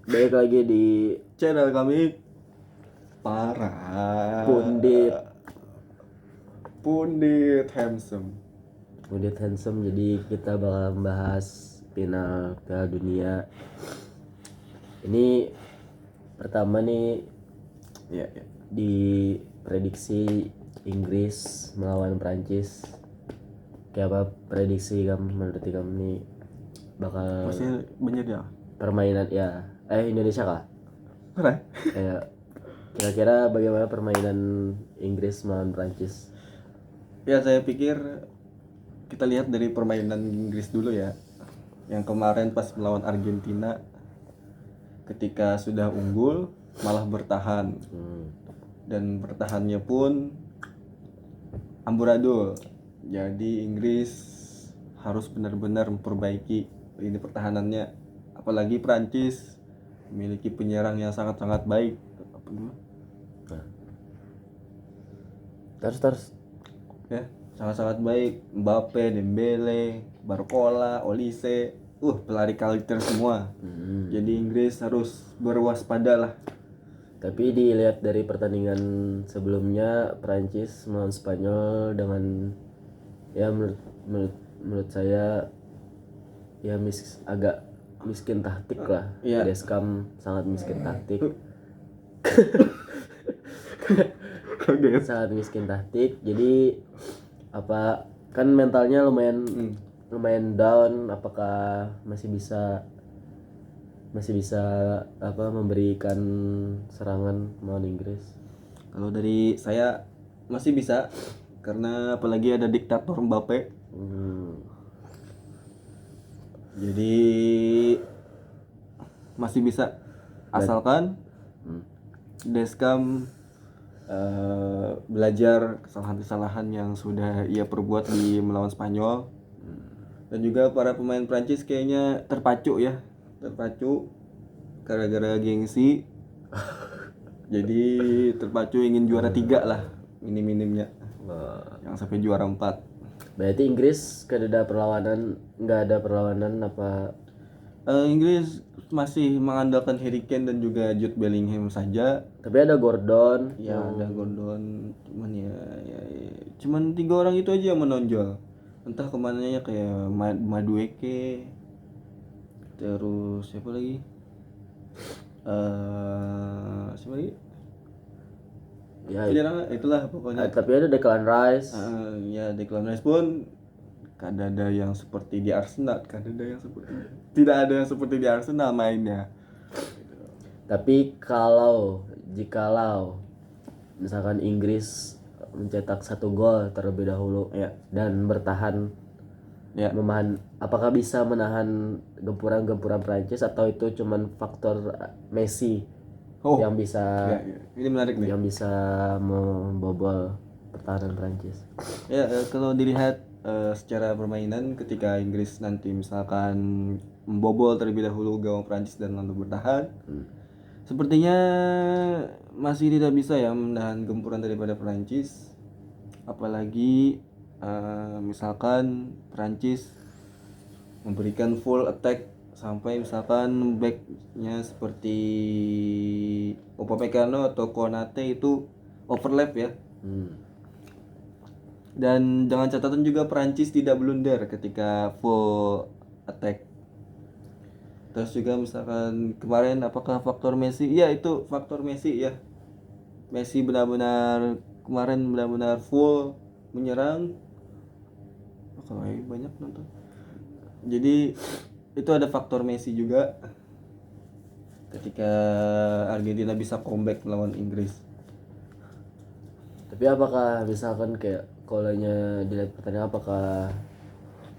Balik lagi di channel kami Parah Pundit Handsome. Pundit Handsome. Jadi kita bakal membahas final Piala Dunia. Ini pertama nih Ya. di prediksi Inggris melawan Prancis. Kayak apa prediksi kamu, menurut kamu nih bakal Pasti banyak ya. permainan ya Indonesia kah? Parah. Kayak kira-kira bagaimana permainan Inggris melawan Prancis? Ya, saya pikir kita lihat dari permainan Inggris dulu ya. Yang kemarin pas melawan Argentina, ketika sudah unggul malah bertahan. Dan bertahannya pun amburadul. Jadi Inggris harus benar-benar memperbaiki ini pertahanannya. Apalagi Prancis memiliki penyerang yang sangat-sangat baik. Terus Ya, sangat-sangat baik. Mbappe, Dembele, Barcola, Olise, pelari kaliter semua. Jadi Inggris harus berwaspada lah. Tapi dilihat dari pertandingan sebelumnya Prancis melawan Spanyol dengan ya menurut saya ya agak miskin taktik lah. Iya. Deskam sangat miskin taktik. Sangat miskin taktik. Jadi apa kan mentalnya lumayan down. Apakah masih bisa apa memberikan serangan melawan Inggris? Kalau dari saya masih bisa, karena apalagi ada diktator Mbappe. Jadi masih bisa, asalkan Deskam belajar kesalahan-kesalahan yang sudah ia perbuat di melawan Spanyol. Dan juga para pemain Prancis kayaknya terpacu gara-gara gengsi. Jadi terpacu ingin juara 3 lah minim-minimnya. Yang sampai juara 4. Berarti Inggris nggak ada perlawanan apa? Inggris masih mengandalkan Harry Kane dan juga Jude Bellingham saja. Tapi ada Gordon. Ya, ada Gordon, cuman ya, cuman 3 orang itu aja yang menonjol. Entah kemananya, kayak Madueke, terus siapa lagi? Siapa lagi? Ya, itulah pokoknya. tapi ada Declan Rice. Ya, Declan Rice pun tidak ada yang seperti di Arsenal, tidak ada yang seperti di Arsenal mainnya. Tapi jikalau misalkan Inggris mencetak 1 gol terlebih dahulu Ya. dan bertahan, apakah bisa menahan gempuran Prancis atau itu cuman faktor Messi yang bisa Ini menarik nih. yang bisa membobol pertahanan Prancis? Ya, kalau dilihat secara permainan, ketika Inggris nanti misalkan membobol terlebih dahulu gawang Prancis dan lalu bertahan, sepertinya masih tidak bisa ya menahan gempuran daripada Prancis. Apalagi misalkan Prancis memberikan full attack sampai misalkan backnya seperti Upamecano atau Konate itu overlap ya. Dan dengan catatan juga Prancis tidak blunder ketika full attack. Terus juga misalkan kemarin, apakah faktor Messi? Iya, itu faktor Messi ya. Messi benar-benar kemarin benar-benar full menyerang. Kalau banyak nonton. Jadi itu ada faktor Messi juga ketika Argentina bisa comeback melawan Inggris. Tapi apakah misalkan kayak kolanya dilihat pertandingan, apakah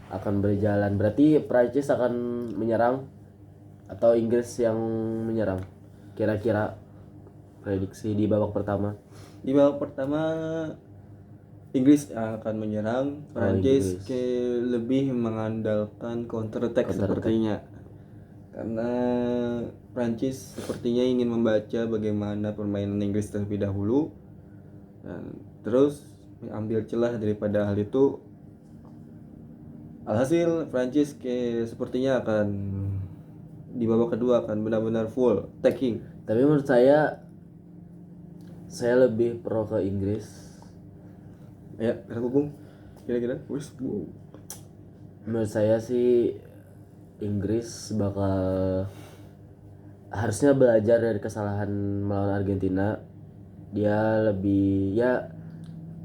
akan berjalan? Berarti Prancis akan menyerang atau Inggris yang menyerang? Kira-kira prediksi di babak pertama. Di babak pertama Inggris akan menyerang, Prancis lebih mengandalkan counter attack sepertinya. Karena Prancis sepertinya ingin membaca bagaimana permainan Inggris terlebih dahulu, dan terus ambil celah daripada hal itu. Alhasil Prancis sepertinya akan di babak kedua akan benar-benar full attacking. Tapi menurut saya lebih pro ke Inggris. Ya, kenapa Bung? Kira-kira? Wis, Bung. Menurut saya sih Inggris bakal harusnya belajar dari kesalahan melawan Argentina. Dia lebih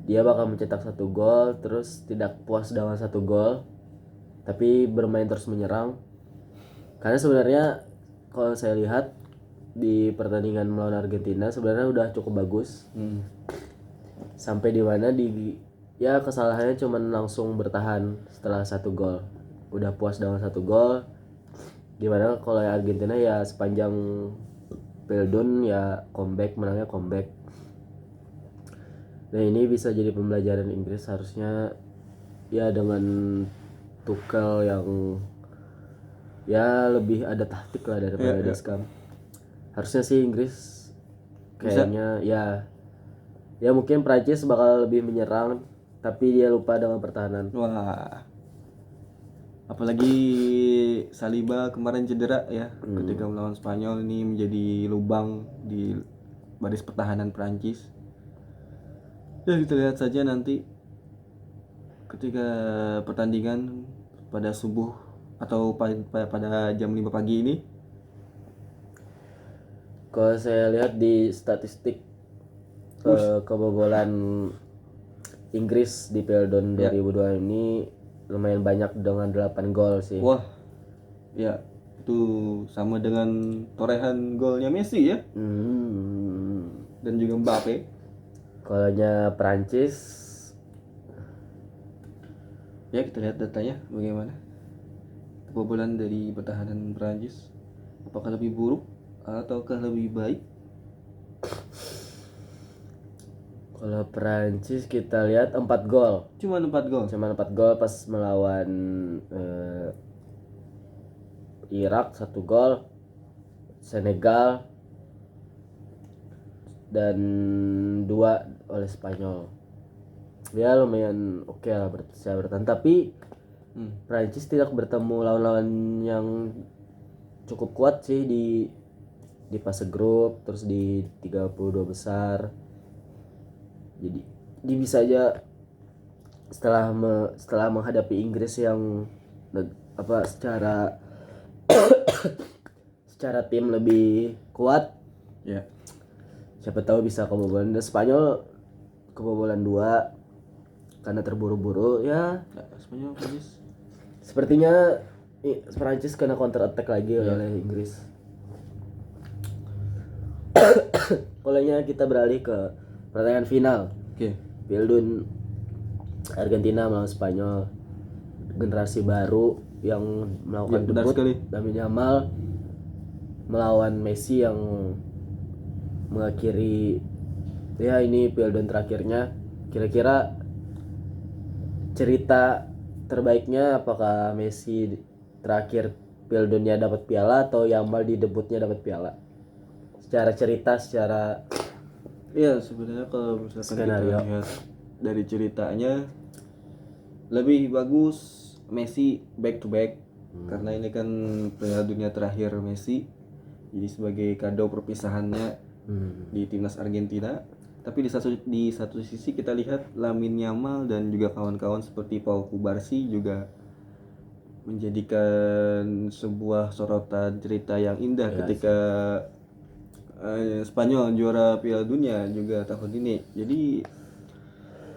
dia bakal mencetak 1 gol terus tidak puas dengan 1 gol tapi bermain terus menyerang. Karena sebenarnya kalau saya lihat di pertandingan melawan Argentina sebenarnya udah cukup bagus. Sampai di mana kesalahannya cuman langsung bertahan setelah 1 gol. Udah puas dengan 1 gol. Dimana kalau Argentina ya sepanjang Pildun ya menangnya comeback. Nah ini bisa jadi pembelajaran Inggris harusnya ya dengan Tuchel yang ya lebih ada taktik lah daripada Deschamps. Harusnya sih Inggris kayaknya ya mungkin Prancis bakal lebih menyerang tapi dia lupa dengan pertahanan. Wah. Apalagi Saliba kemarin cedera ya ketika melawan Spanyol, ini menjadi lubang di baris pertahanan Prancis. Ya kita lihat saja nanti ketika pertandingan pada subuh atau pada jam 5 pagi ini. Kalau saya lihat di statistik kebobolan Inggris di Piala Dunia 2002 ini lumayan banyak dengan 8 gol sih. Wah. Ya, itu sama dengan torehan golnya Messi ya. Dan juga Mbappe. Kalaunya Prancis ya kita lihat datanya bagaimana kebobolan dari pertahanan Prancis, apakah lebih buruk ataukah lebih baik? Kalau Prancis kita lihat 4 gol. Cuma 4 gol. Cuma 4 gol pas melawan Irak 1 gol, Senegal dan 2 oleh Spanyol. Ya lumayan oke lah bisa bertahan, tapi Prancis tidak bertemu lawan-lawan yang cukup kuat sih di fase grup, terus di 32 besar. Jadi dia bisa aja setelah menghadapi Inggris yang secara tim lebih kuat, Ya. siapa tahu bisa kebobolan. Dan Spanyol kebobolan 2 karena terburu-buru ya. Spanyol Prancis. Sepertinya Prancis kena counter attack lagi oleh Inggris. Kolanya kita beralih ke pertandingan final. Oke. Piala Dunia Argentina melawan Spanyol. Generasi baru yang melakukan debut, Lamine Yamal melawan Messi yang mengakhiri ya ini Piala Dunia terakhirnya. Kira-kira cerita terbaiknya apakah Messi terakhir Piala Dunia dapat piala atau Yamal di debutnya dapat piala? Secara cerita, secara Iya, sebenarnya kalau misalkan skenario, kita lihat dari ceritanya lebih bagus Messi back to back karena ini kan Piala Dunia terakhir Messi. Jadi sebagai kado perpisahannya di timnas Argentina. Tapi di satu sisi kita lihat Lamine Yamal dan juga kawan-kawan seperti Pau Kubarsi juga menjadikan sebuah sorotan cerita yang indah ketika Spanyol juara Piala Dunia juga tahun ini. Jadi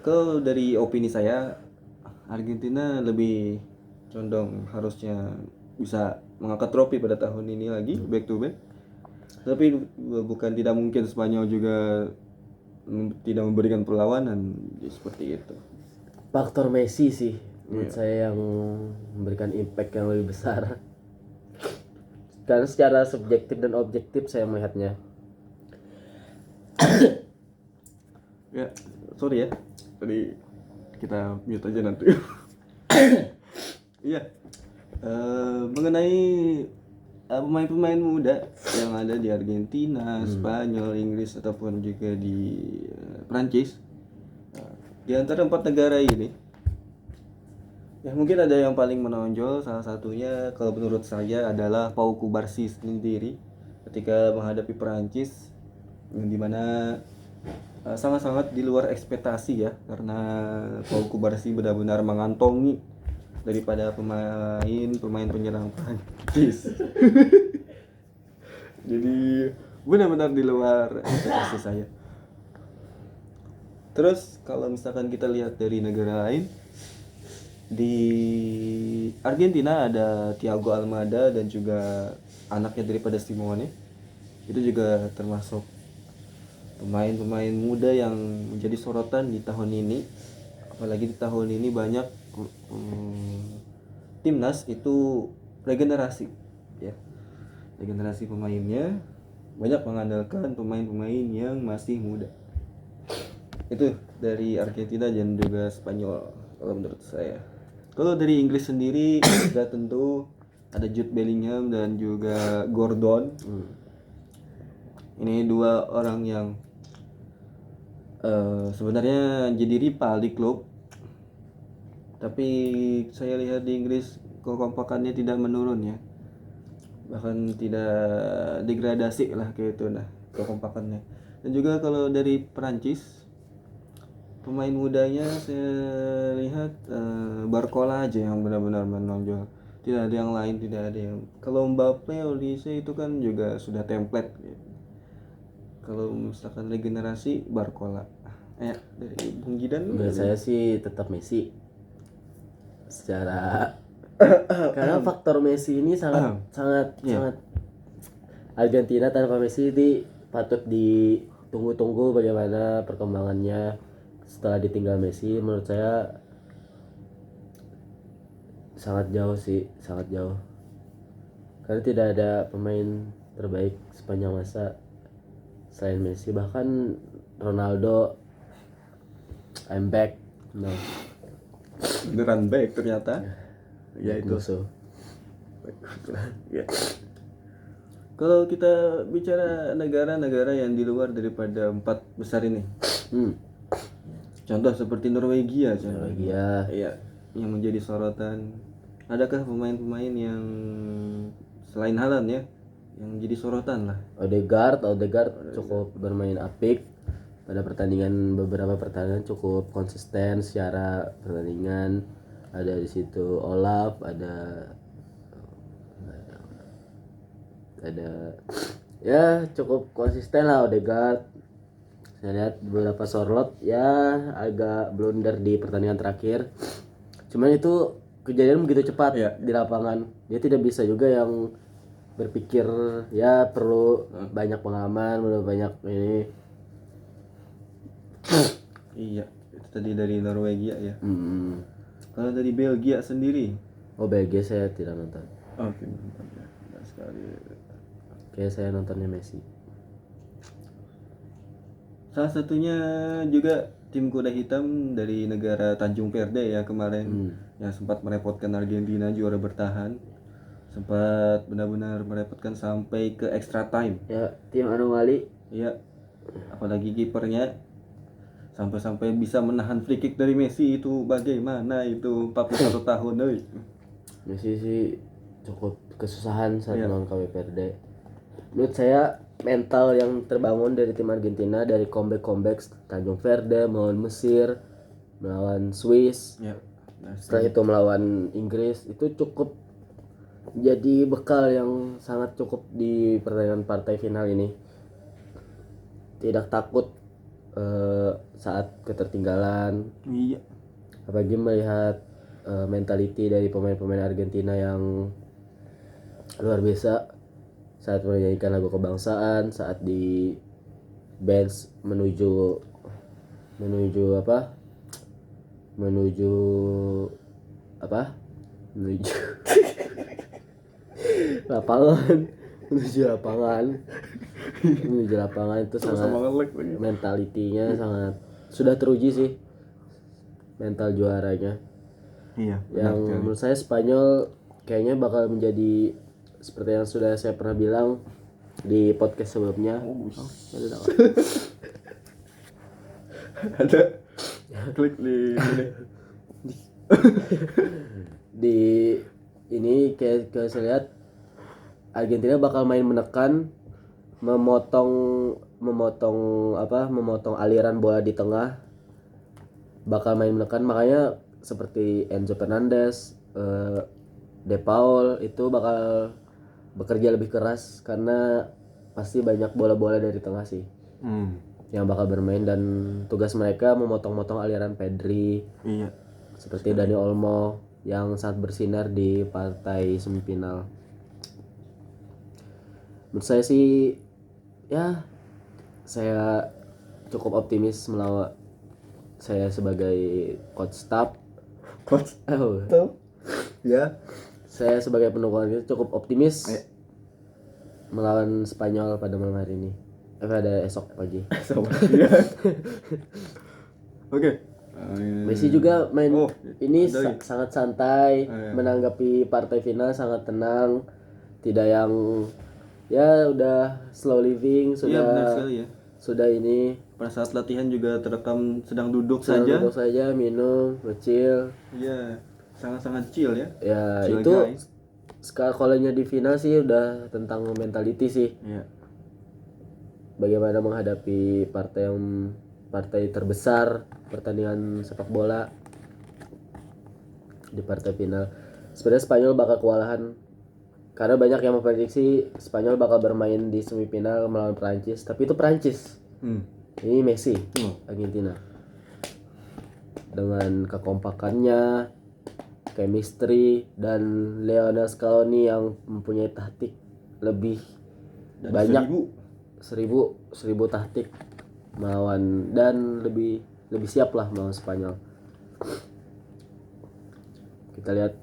kalau dari opini saya Argentina lebih condong harusnya bisa mengangkat trofi pada tahun ini lagi back to back. Tapi bukan tidak mungkin Spanyol juga tidak memberikan perlawanan seperti itu. faktor Messi sih menurut saya yang memberikan impact yang lebih besar. Karena secara subjektif dan objektif saya melihatnya. Ya, sorry ya. Tadi kita mute aja nanti. Iya. Mengenai pemain-pemain muda yang ada di Argentina, Spanyol, Inggris ataupun juga di Prancis. Di antara 4 negara ini Ya mungkin ada yang paling menonjol, salah satunya kalau menurut saya adalah Pau Kubarsi sendiri ketika menghadapi Perancis, yang dimana sangat-sangat di luar ekspektasi ya, karena Pau Kubarsi benar-benar mengantongi daripada pemain penyerang Perancis. Jadi benar-benar di luar ekspektasi saya. Terus kalau misalkan kita lihat dari negara lain, di Argentina ada Thiago Almada dan juga anaknya daripada Simone. Itu juga termasuk pemain-pemain muda yang menjadi sorotan di tahun ini. Apalagi di tahun ini banyak timnas itu regenerasi ya. Regenerasi pemainnya banyak mengandalkan pemain-pemain yang masih muda. Itu dari Argentina dan juga Spanyol kalau menurut saya. Kalau dari Inggris sendiri sudah tentu ada Jude Bellingham dan juga Gordon. Ini dua orang yang sebenarnya jadi rival di klub. Tapi saya lihat di Inggris kekompakannya tidak menurun ya. Bahkan tidak degradasi lah kayak itu nah kekompakannya. Dan juga kalau dari Perancis, pemain mudanya saya lihat Barcola aja yang benar-benar menonjol. Tidak ada yang lain, tidak ada yang. Kalau Mbappe, Olise itu kan juga sudah template. Gitu. Kalau misalkan regenerasi Barcola. Dari Bung Gidan Menurut saya sih tetap Messi. Secara karena faktor Messi ini sangat sangat Argentina tanpa Messi ini patut ditunggu-tunggu bagaimana perkembangannya setelah ditinggal Messi. Menurut saya sangat jauh sih, sangat jauh. Karena tidak ada pemain terbaik sepanjang masa selain Messi. Bahkan Ronaldo, I'm back. No. beneran baik ternyata. Ya itu. Musuh. Ya. Kalau kita bicara negara-negara yang di luar daripada 4 besar ini, contoh seperti Norwegia, Norwegia. Iya, yang menjadi sorotan. Adakah pemain-pemain yang selain Haaland ya, yang jadi sorotan lah? Odegaard cukup bermain apik pada beberapa pertandingan cukup konsisten secara pertandingan. Ada di situ Olaf, ada ya cukup konsisten lah Odegaard. Saya lihat beberapa sorlot ya agak blunder di pertandingan terakhir. Cuman itu kejadian begitu cepat di lapangan. Dia tidak bisa juga yang berpikir ya perlu banyak pengalaman, perlu banyak ini. Iya, itu tadi dari Norwegia ya. Kalau dari Belgia sendiri? Oh, Belgia saya tidak nonton. Oke, benar sekali. Kayak saya nontonnya Messi. Salah satunya juga tim kuda hitam dari negara Tanjung Verde ya kemarin, yang sempat merepotkan Argentina juara bertahan. Sempat benar-benar merepotkan sampai ke extra time. Ya, tim anomali. Ya, apalagi kipernya sampai-sampai bisa menahan free kick dari Messi, itu bagaimana itu 41 tahun euy. Messi sih cukup kesusahan saat melawan KW Verde. Menurut saya mental yang terbangun dari tim Argentina dari comeback Tanjung Verde melawan Mesir, melawan Swiss, setelah itu melawan Inggris itu cukup jadi bekal yang sangat cukup di pertandingan partai final ini. Tidak takut saat ketertinggalan. Iya. Apalagi melihat mentality dari pemain-pemain Argentina yang luar biasa saat menyanyikan lagu kebangsaan, saat di bench menuju apa? Menuju lapangan. Menuju lapangan itu sangat mentalitinya sangat sudah teruji sih, mental juaranya. Iya. Yang menurut saya Spanyol kayaknya bakal menjadi seperti yang sudah saya pernah bilang di podcast sebelumnya. Ada klik di ini. Di ini kayak saya lihat Argentina bakal main menekan, memotong memotong aliran bola di tengah, bakal main menekan, makanya seperti Enzo Fernandez, De Paul itu bakal bekerja lebih keras karena pasti banyak bola-bola dari tengah sih yang bakal bermain, dan tugas mereka memotong-motong aliran Pedri Iya. seperti Dani Olmo yang sangat bersinar di partai semifinal. Menurut saya sih ya, saya cukup optimis melawan, saya sebagai coach staff Coach tuh. Ya. saya sebagai pendukung itu cukup optimis melawan Spanyol pada malam hari ini, pada esok pagi. Sama dia. Oke. Messi juga main ini ada lagi. sangat santai, Iya. menanggapi partai final sangat tenang, tidak yang ya udah slow living, Iya benar sudah sekali ya. sudah ini Pada saat latihan juga terekam sedang duduk duduk saja. saja, minum, kecil. Iya, sangat-sangat chill ya. Ya Chill itu guy. sekarang kalau di final sih udah tentang mentality sih. Iya. Bagaimana menghadapi partai terbesar pertandingan sepak bola di partai final. Sebenarnya Spanyol bakal kewalahan karena banyak yang memprediksi Spanyol bakal bermain di semifinal melawan Prancis, tapi itu Prancis. Ini Messi, Argentina. Dengan kekompakannya, chemistry, dan Lionel Scaloni yang mempunyai taktik lebih Dan banyak, seribu taktik melawan, dan lebih siap lah melawan Spanyol. Kita lihat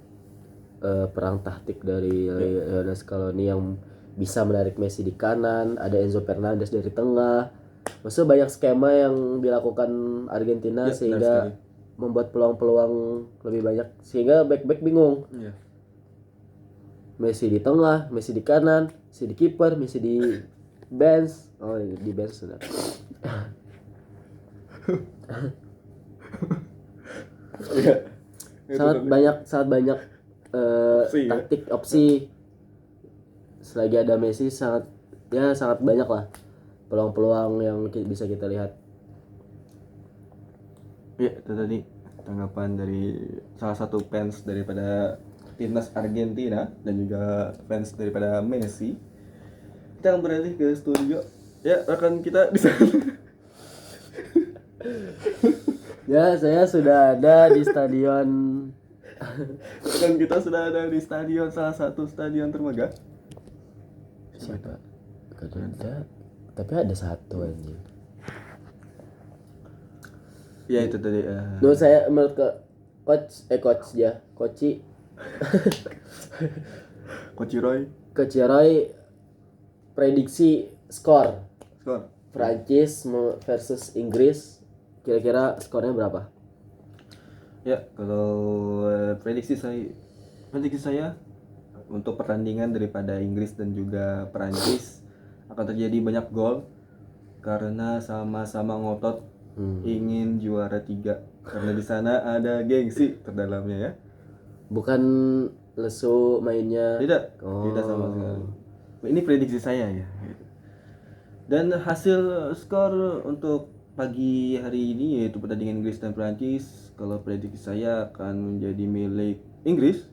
perang taktik dari Lionel Scaloni yang bisa menarik Messi di kanan, ada Enzo Fernandez dari tengah. Maksudnya banyak skema yang dilakukan Argentina sehingga membuat peluang-peluang lebih banyak, sehingga back bingung. Iya. Messi di tengah, Messi di kanan, Messi di kiper, Messi di bench. Oh, di bench sudah. sangat banyak taktik opsi. Selagi ada Messi sangat banyak lah peluang-peluang yang bisa kita lihat. Ya, itu tadi tanggapan dari salah satu fans daripada timnas Argentina dan juga fans daripada Messi. Kita akan beralih ke studio. Ya, rekan kita di sana. Ya, saya sudah ada di stadion. Dan kita sudah ada di stadion, salah satu stadion termegah. Siapa? Ada, tapi ada satu anjing. Ya itu tadi. Menurut coach Roy prediksi skor Prancis versus Inggris, kira-kira skornya berapa? Ya, kalau prediksi saya untuk pertandingan daripada Inggris dan juga Prancis akan terjadi banyak gol karena sama-sama ngotot ingin juara 3, karena di sana ada gengsi terdalamnya ya. Bukan lesu mainnya. Tidak sama sekali. Ini prediksi saya ya. Dan hasil skor untuk pagi hari ini yaitu pertandingan Inggris dan Prancis, kalau prediksi saya akan menjadi milik Inggris.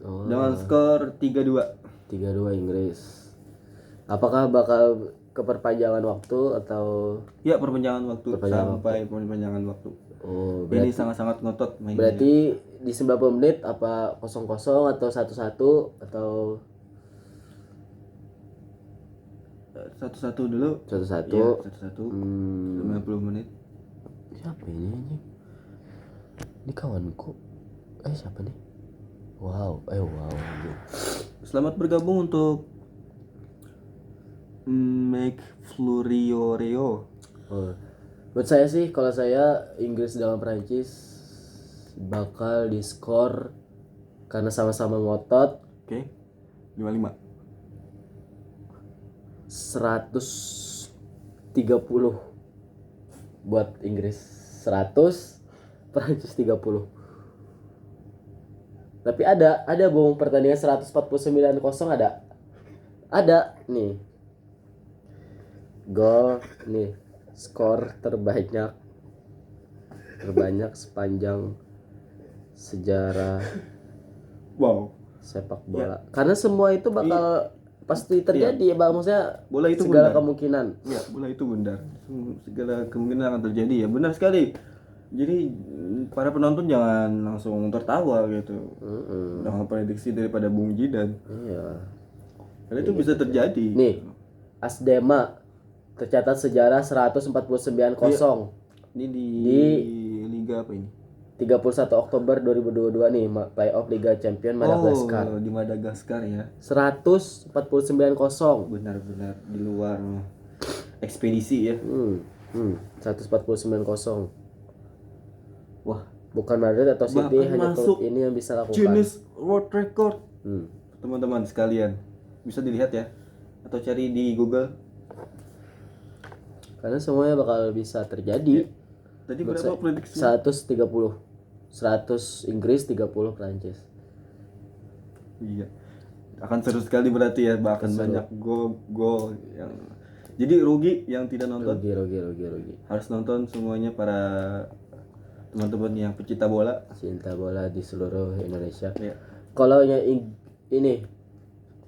Oh. Dengan skor 3-2. 3-2 Inggris. Apakah bakal ke perpanjangan waktu atau? Ya, perpanjangan waktu. Oh, ini sangat-sangat ngotot mainnya. Berarti di 90 menit apa 0-0 atau 1-1 atau 1-1 dulu. 1-1. Ya, 1-1. 90 menit. Siapa ini anjing? Ini kawanku. Siapa nih? Wow. Selamat bergabung untuk McFlurry-Oreo. Buat saya sih, kalau saya Inggris dengan Prancis bakal diskor karena sama-sama ngotot. Oke. 5-5. 130 buat Inggris, 100, Prancis 30. Tapi ada Bung pertandingan 149-0 ada. Ada nih. Gol nih. Skor terbanyak sepanjang sejarah Wow. sepak bola. Karena semua itu bakal pasti terjadi ya, Bang. Maksudnya Bola itu segala bundar. kemungkinan. Ya, bola itu bundar. Segala kemungkinan akan terjadi ya. Benar sekali. Jadi para penonton jangan langsung tertawa gitu dengan prediksi daripada Bung Jidan. Iya. Karena itu bisa terjadi. Nih, Asdema tercatat sejarah 149-0 Ini di liga apa ini? 31 Oktober 2022 nih, playoff Liga Champion Madagaskar. Oh, di Madagaskar ya. 149-0. Benar-benar di luar ekspedisi ya. 149-0. Wah, Bukan Madrid atau City, bahkan hanya masuk klub ini yang bisa lakukan. Guinness World Record. Hmm. Teman-teman sekalian, bisa dilihat ya atau cari di Google. Karena semuanya bakal bisa terjadi. Tadi berapa prediksi? 130. 100 Inggris, 30 Prancis. Iya. Akan seru sekali berarti ya, bahkan banyak gol yang jadi rugi yang tidak nonton. Rugi. Harus nonton semuanya para teman-teman yang pecinta bola. Cinta bola di seluruh Indonesia. Iya. Kalau yang ini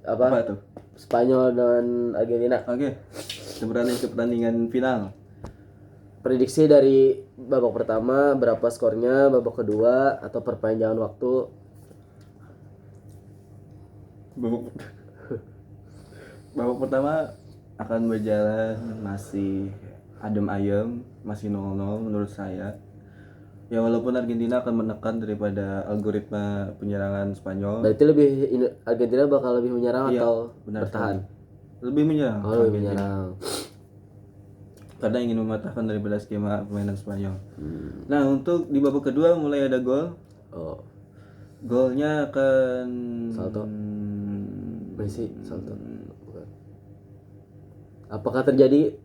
Apa tuh? Spanyol dan Argentina. Oke. Kita beralih ke pertandingan final. Prediksi dari babak pertama berapa skornya, babak kedua atau perpanjangan waktu? Babak pertama akan berjalan masih adem ayem, masih 0-0 menurut saya. Ya walaupun Argentina akan menekan daripada algoritma penyerangan Spanyol. Berarti Argentina bakal lebih menyerang Iya, atau benar bertahan? Lebih menyerang. Oh, lebih menyerang. Karena ingin mematahkan daripada skema permainan Spanyol. Nah, untuk di babak kedua mulai ada gol. Oh, Golnya akan Salto. Messi salto. Bukan. Apakah terjadi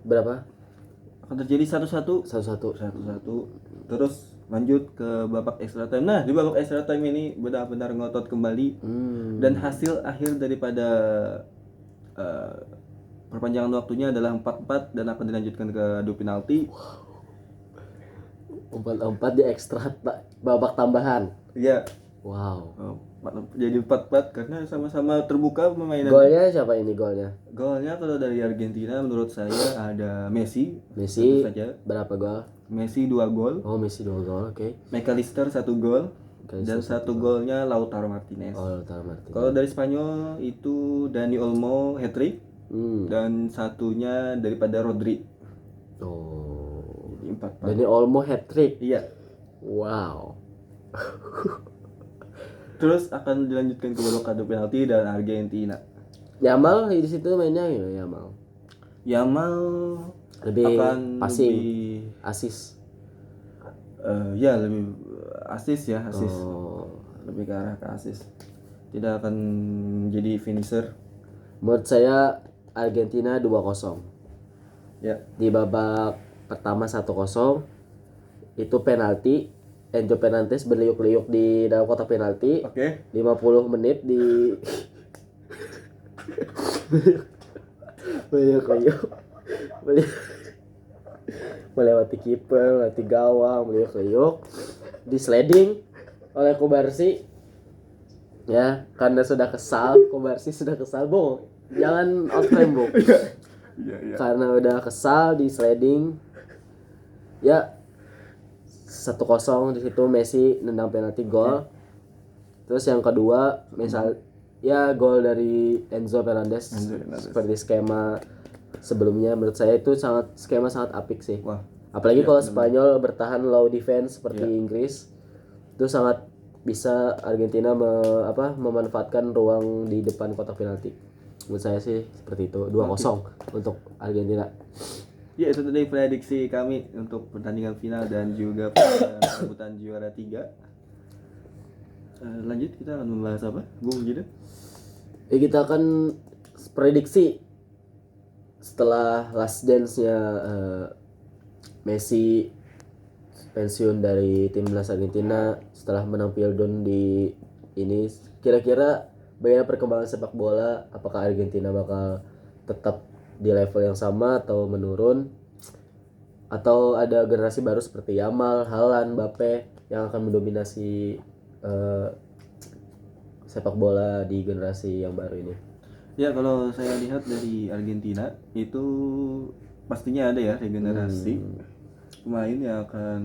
berapa? akan terjadi 1-1. 1-1. 1-1. Terus lanjut ke babak extra time. Nah, di babak extra time ini benar-benar ngotot kembali. Dan hasil akhir daripada perpanjangan waktunya adalah 4-4 dan akan dilanjutkan ke adu penalti. 4-4 di ekstra babak tambahan. Iya. Wow. Jadi 4-4 karena sama-sama terbuka permainan. Golnya siapa ini golnya? Golnya kalau dari Argentina menurut saya ada Messi. Messi Tentu saja. berapa gol? Messi 2 gol. Oh, Messi 2 gol, oke. McAllister 1 gol. Dan McAllister 1 golnya Lautaro Martinez. Oh, Lautaro Martinez. Kalau dari Spanyol itu Dani Olmo hat-trick. Dan satunya daripada Rodri. Oh. Jadi 4-4. Dani Olmo hat-trick. Iya. Wow. Terus akan dilanjutkan ke babak adu penalti dan Argentina. Yamal di situ mainnya ya, Yamal lebih akan passing, lebih assist. ya lebih asis ya, asis. Oh. Lebih ke arah ke asis. Tidak akan jadi finisher. Menurut saya Argentina 2-0. Ya. Di babak pertama 1-0 itu penalti. Enzo Fernandez berliuk-liuk di dalam kotak penalti. Oke. 50 menit di beliuk-liuk melewati kiper, melewati gawang, beliuk-liuk di sliding oleh Kubarsi ya, karena sudah kesal. Kubarsi sudah kesal, Bung, jangan out frame, Bung. Iya. Karena udah kesal di sliding ya. 1-0 di situ Messi nendang penalti, gol. Terus yang kedua ya gol dari Enzo Fernandez. Seperti skema sebelumnya, menurut saya itu skema sangat apik sih. Wah. Apalagi kalau Spanyol bertahan low defense seperti Inggris, itu sangat bisa Argentina memanfaatkan ruang di depan kotak penalti. Menurut saya sih seperti itu. 2-0 untuk Argentina. Ya, itu tadi prediksi kami untuk pertandingan final dan juga perebutan juara 3. Lanjut kita akan membahas apa, Bung Jidan? Ya, kita akan prediksi setelah last dance-nya Messi pensiun dari timnas Argentina setelah menang Piala Dunia di ini, kira-kira bagaimana perkembangan sepak bola? Apakah Argentina bakal tetap di level yang sama atau menurun? Atau ada generasi baru seperti Yamal, Haaland, Mbappe yang akan mendominasi eh, sepak bola di generasi yang baru ini? Ya, kalau saya lihat dari Argentina itu pastinya ada ya regenerasi pemain yang akan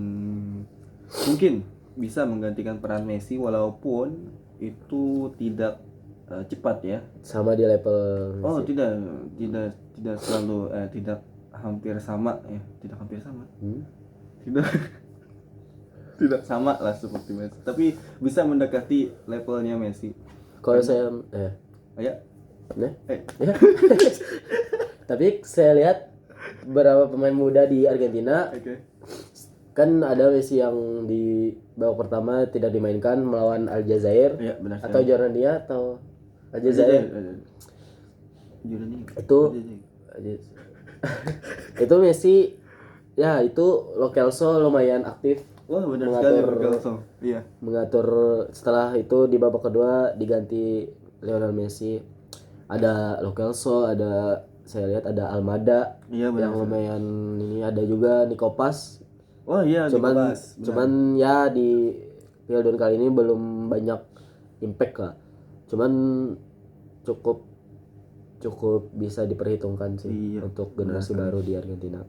mungkin bisa menggantikan peran Messi, walaupun itu tidak cepat ya. Sama di level Oh, Messi. tidak selalu tidak hampir sama ya, tidak hampir sama. Hmm? Tidak tidak sama lah seperti Messi, tapi bisa mendekati levelnya Messi. Kalau saya Ya, Nah, eh, ya. Tapi saya lihat beberapa pemain muda di Argentina, oke. kan ada Messi yang di babak pertama tidak dimainkan melawan Aljazair Ya, benar atau sekali. Jordania atau Aljazair. Jurani. Itu itu Messi ya, itu Lo Celso lumayan aktif Wah, benar sekali mengatur Kelso. Iya. mengatur. Setelah itu di babak kedua diganti Lionel Messi. Ada Lo Celso, ada saya lihat ada Almada Iya, benar yang sekali. lumayan ini, ada juga Nikopas. Oh iya, Cuman Nicolas. Benar. cuman ya di Piala Dunia kali ini belum banyak impact lah. Cuman cukup cukup bisa diperhitungkan sih Iya, untuk benar generasi sekali. baru di Argentina.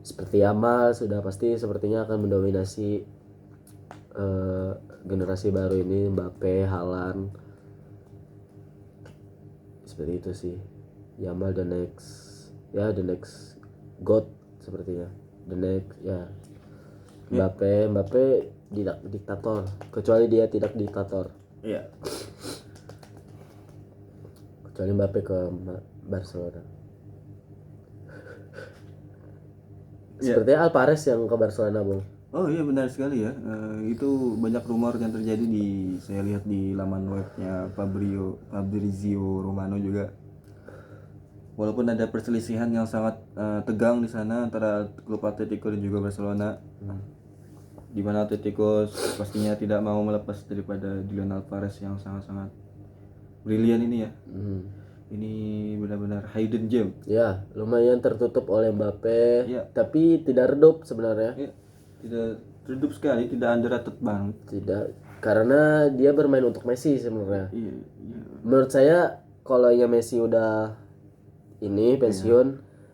Seperti Yamal sudah pasti sepertinya akan mendominasi generasi baru ini, Mbappe, Haaland. Seperti itu sih. Yamal the next god sepertinya. The next ya. Mbappe tidak diktator, kecuali dia tidak diktator. Iya. Kecuali Mbappe ke Barcelona. Sepertinya Alvarez yang ke Barcelona, Bang. Oh iya, benar sekali ya. Itu banyak rumor yang terjadi saya lihat di laman webnya Fabrizio Romano juga. Walaupun ada perselisihan yang sangat tegang di sana antara klub Atletico dan juga Barcelona. Di mana Atletico pastinya tidak mau melepas daripada Julian Alvarez yang sangat-sangat brilian ini ya. Ini benar-benar hidden gem. Ya, lumayan tertutup oleh Mbappe, Iya. tapi tidak redup sebenarnya. Ya, tidak redup sekali, tidak underrated banget. Tidak, karena dia bermain untuk Messi sebenarnya. Iya. Menurut saya kalau ya Messi udah ini pensiun,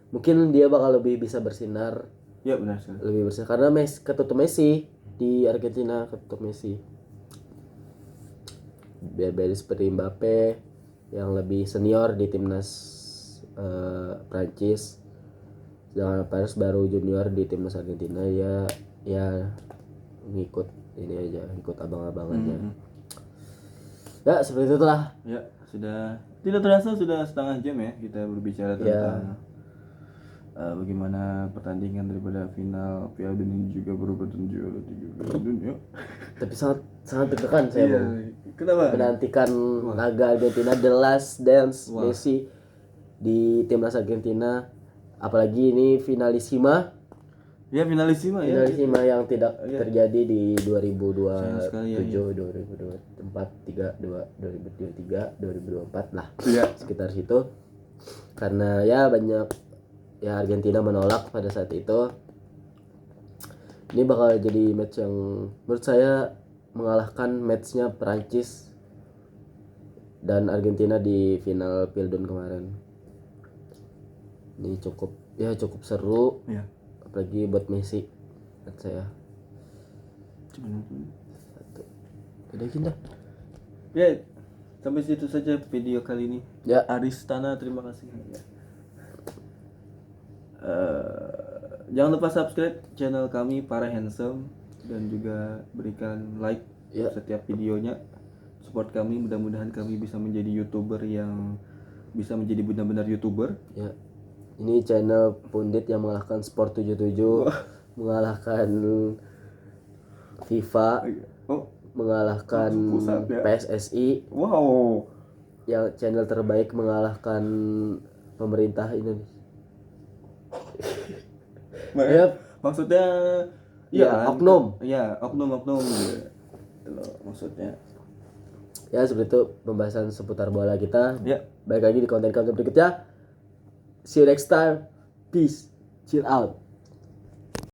mungkin dia bakal lebih bisa bersinar, Ya, benar sekali. lebih bersinar karena ketutup Messi di Argentina, ketutup Messi. Beda seperti Mbappe yang lebih senior di timnas Prancis, sedangkan Paris baru junior di timnas Argentina. Ya ngikut ini aja, ikut abang-abangannya. Ya seperti itulah. Ya, sudah tidak terasa sudah setengah jam ya kita berbicara tentang bagaimana pertandingan daripada final Piala Dunia juga berurutan juara 3 Piala Dunia. Tapi sangat deg-degan saya, Bang. Kenapa? Menantikan laga Argentina, the last dance Messi di timnas Argentina, apalagi ini finalisima Ya, finalisima ya. yang tidak terjadi di 2027, sekali ya, 2024, 2023, 2024 lah, Iya. sekitar situ. Karena ya banyak ya Argentina menolak pada saat itu. Ini bakal jadi match yang menurut saya mengalahkan matchnya Perancis dan Argentina di final Piala Dunia kemarin. Ini cukup seru, Ya. apalagi buat Messi menurut saya. Udah gini dah. Ya, sampai situ saja video kali ini. Ya. Aristana, terima kasih. Jangan lupa subscribe channel kami Para Handsome dan juga berikan like setiap videonya. Support kami, mudah-mudahan kami bisa menjadi YouTuber yang bisa menjadi benar-benar YouTuber. Ya. Ini channel pundit yang mengalahkan Sport 77, mengalahkan FIFA, mengalahkan PSSI. Wow. Yang channel terbaik mengalahkan pemerintah Indonesia. Maksudnya Iya, kan? oknum. Iya, oknum-oknum gitu loh, maksudnya. Ya seperti itu pembahasan seputar bola kita. Ya. Baik lagi di konten-konten berikutnya. See you next time. Peace. Chill out.